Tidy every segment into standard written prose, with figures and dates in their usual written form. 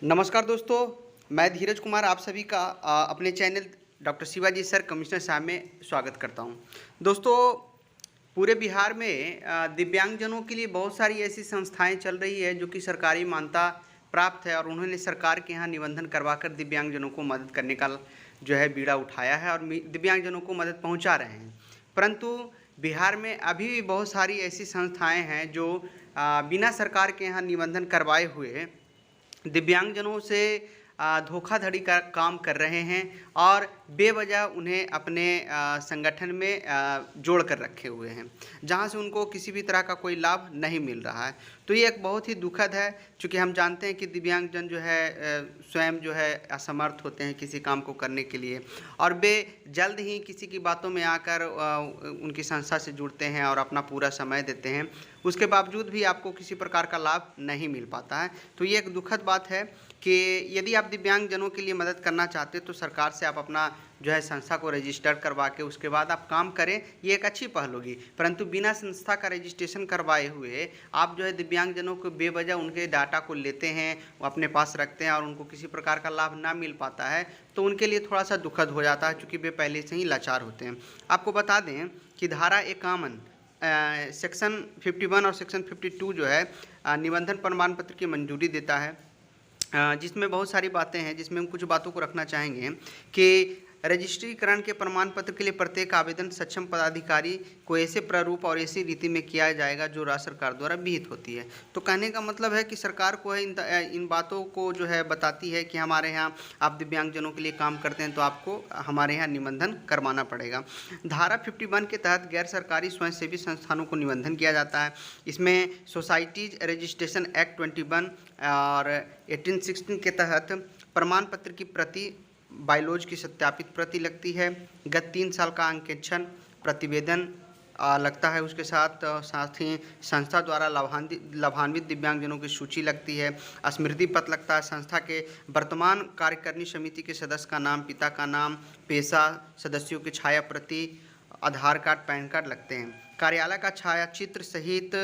नमस्कार दोस्तों, मैं धीरज कुमार आप सभी का अपने channel doctor Shivaji sir commissioner साहब में स्वागत करता हूं। दोस्तों, पूरे बिहार में दिव्यांगजनों के लिए बहुत सारी ऐसी संस्थाएं चल रही है जो कि सरकारी मान्यता प्राप्त है और उन्होंने सरकार के यहाँ निबंधन करवाकर दिव्यांगजनों को मदद करने का जो है बीड़ा उठाया है और दिव्यांगजनों को मदद पहुँचा रहे हैं। परंतु बिहार में अभी भी बहुत सारी ऐसी संस्थाएँ हैं जो बिना सरकार के यहाँ निबंधन करवाए हुए दिव्यांगजनों से धोखाधड़ी का काम कर रहे हैं और बेवजह उन्हें अपने संगठन में जोड़ कर रखे हुए हैं, जहां से उनको किसी भी तरह का कोई लाभ नहीं मिल रहा है। तो ये एक बहुत ही दुखद है, क्योंकि हम जानते हैं कि दिव्यांगजन जो है स्वयं जो है असमर्थ होते हैं किसी काम को करने के लिए और वे जल्द ही किसी की बातों में आकर उनकी संस्था से जुड़ते हैं और अपना पूरा समय देते हैं। उसके बावजूद भी आपको किसी प्रकार का लाभ नहीं मिल पाता है। तो ये एक दुखद बात है कि यदि आप दिव्यांगजनों के लिए मदद करना चाहते हैं तो सरकार से आप अपना जो है संस्था को रजिस्टर करवा के उसके बाद आप काम करें, ये एक अच्छी पहल होगी। परंतु बिना संस्था का रजिस्ट्रेशन करवाए हुए आप जो है दिव्यांगजनों को बेवजह उनके डाटा को लेते हैं, वो अपने पास रखते हैं और उनको किसी प्रकार का लाभ ना मिल पाता है, तो उनके लिए थोड़ा सा दुखद हो जाता है, क्योंकि वे पहले से ही लाचार होते हैं। आपको बता दें कि धारा 51 सेक्शन 51 और सेक्शन 52 जो है निबंधन प्रमाण पत्र की मंजूरी देता है, जिसमें बहुत सारी बातें हैं, जिसमें हम कुछ बातों को रखना चाहेंगे कि रजिस्ट्रीकरण के प्रमाण पत्र के लिए प्रत्येक आवेदन सक्षम पदाधिकारी को ऐसे प्रारूप और ऐसी रीति में किया जाएगा जो राज्य सरकार द्वारा विहित होती है। तो कहने का मतलब है कि सरकार को है इन बातों को जो है बताती है कि हमारे यहाँ आप दिव्यांगजनों के लिए काम करते हैं तो आपको हमारे यहाँ निबंधन करवाना पड़ेगा। धारा 51 के तहत गैर सरकारी स्वयंसेवी संस्थानों को निबंधन किया जाता है। इसमें सोसाइटीज रजिस्ट्रेशन एक्ट 21 और 1816 के तहत प्रमाण पत्र की प्रति, बायोलॉज की सत्यापित प्रति लगती है, गत 3 साल का अंकेक्षण प्रतिवेदन लगता है, उसके साथ ही संस्था द्वारा लाभान्वित दिव्यांगजनों की सूची लगती है, स्मृति पत्र लगता है, संस्था के वर्तमान कार्यकारिणी समिति के सदस्य का नाम, पिता का नाम, पेशा, सदस्यों की छाया प्रति, आधार कार्ड, पैन कार्ड लगते हैं। कार्यालय का छाया चित्र सहित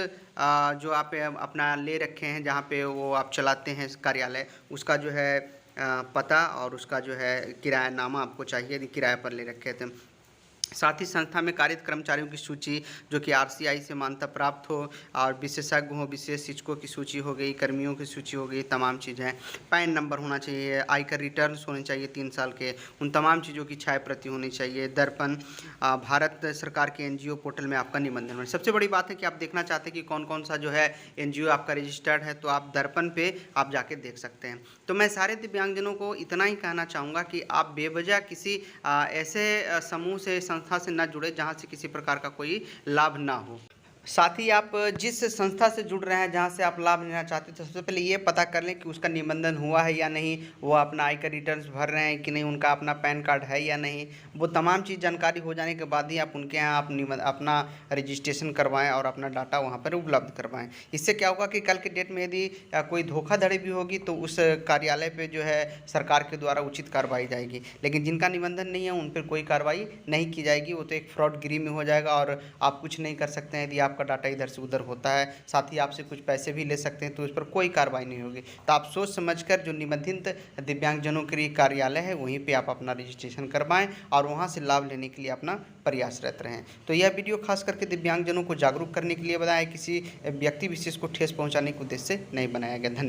जो आप अपना ले रखे हैं, जहाँ पे वो आप चलाते हैं कार्यालय, उसका जो है पता और उसका जो है किरायानामा आपको चाहिए यदि किराए पर ले रखे थे। साथ ही संस्था में कार्यरत कर्मचारियों की सूची जो कि RCI से मान्यता प्राप्त हो और विशेषज्ञ हो, विशेष शिक्षकों की सूची हो गई, कर्मियों की सूची हो गई, तमाम चीज़ें। पैन नंबर होना चाहिए, आयकर रिटर्न्स होने चाहिए 3 साल के, उन तमाम चीज़ों की छाया प्रति होनी चाहिए। दर्पण, भारत सरकार के NGO पोर्टल में आपका निबंधन हो। सबसे बड़ी बात है कि आप देखना चाहते हैं कि कौन कौन सा जो है NGO आपका रजिस्टर्ड है, तो आप दर्पण पे आप जाके देख सकते हैं। तो मैं सारे दिव्यांगजनों को इतना ही कहना चाहूँगा कि आप बेवजह किसी ऐसे समूह से, संस्था से न जुड़े जहां से किसी प्रकार का कोई लाभ ना हो। साथ ही आप जिस संस्था से जुड़ रहे हैं जहां से आप लाभ लेना चाहते हैं, तो सबसे पहले ये पता कर लें कि उसका निबंधन हुआ है या नहीं, वो अपना आयकर रिटर्न्स भर रहे हैं कि नहीं, उनका अपना पैन कार्ड है या नहीं। वो तमाम चीज़ जानकारी हो जाने के बाद ही आप उनके यहाँ आप अपना रजिस्ट्रेशन करवाएं और अपना डाटा वहाँ पर उपलब्ध करवाएं। इससे क्या होगा कि कल के डेट में यदि कोई धोखाधड़ी भी होगी तो उस कार्यालय पर जो है सरकार के द्वारा उचित कार्रवाई जाएगी, लेकिन जिनका निबंधन नहीं है उन पर कोई कार्रवाई नहीं की जाएगी। वो तो एक फ्रॉडगिरी में हो जाएगा और आप कुछ नहीं कर सकते हैं। यदि आपका डाटा इधर से उधर होता है, साथ ही आपसे कुछ पैसे भी ले सकते हैं, तो इस पर कोई कार्रवाई नहीं होगी। तो आप सोच समझकर जो निबंधित दिव्यांगजनों के लिए कार्यालय है वहीं पे आप अपना रजिस्ट्रेशन करवाएं और वहां से लाभ लेने के लिए अपना प्रयासरत रहें। तो यह वीडियो खास करके दिव्यांगजनों को जागरूक करने के लिए बनाया, किसी व्यक्ति विशेष को ठेस पहुंचाने के उद्देश्य से नहीं बनाया गया। धन्यवाद।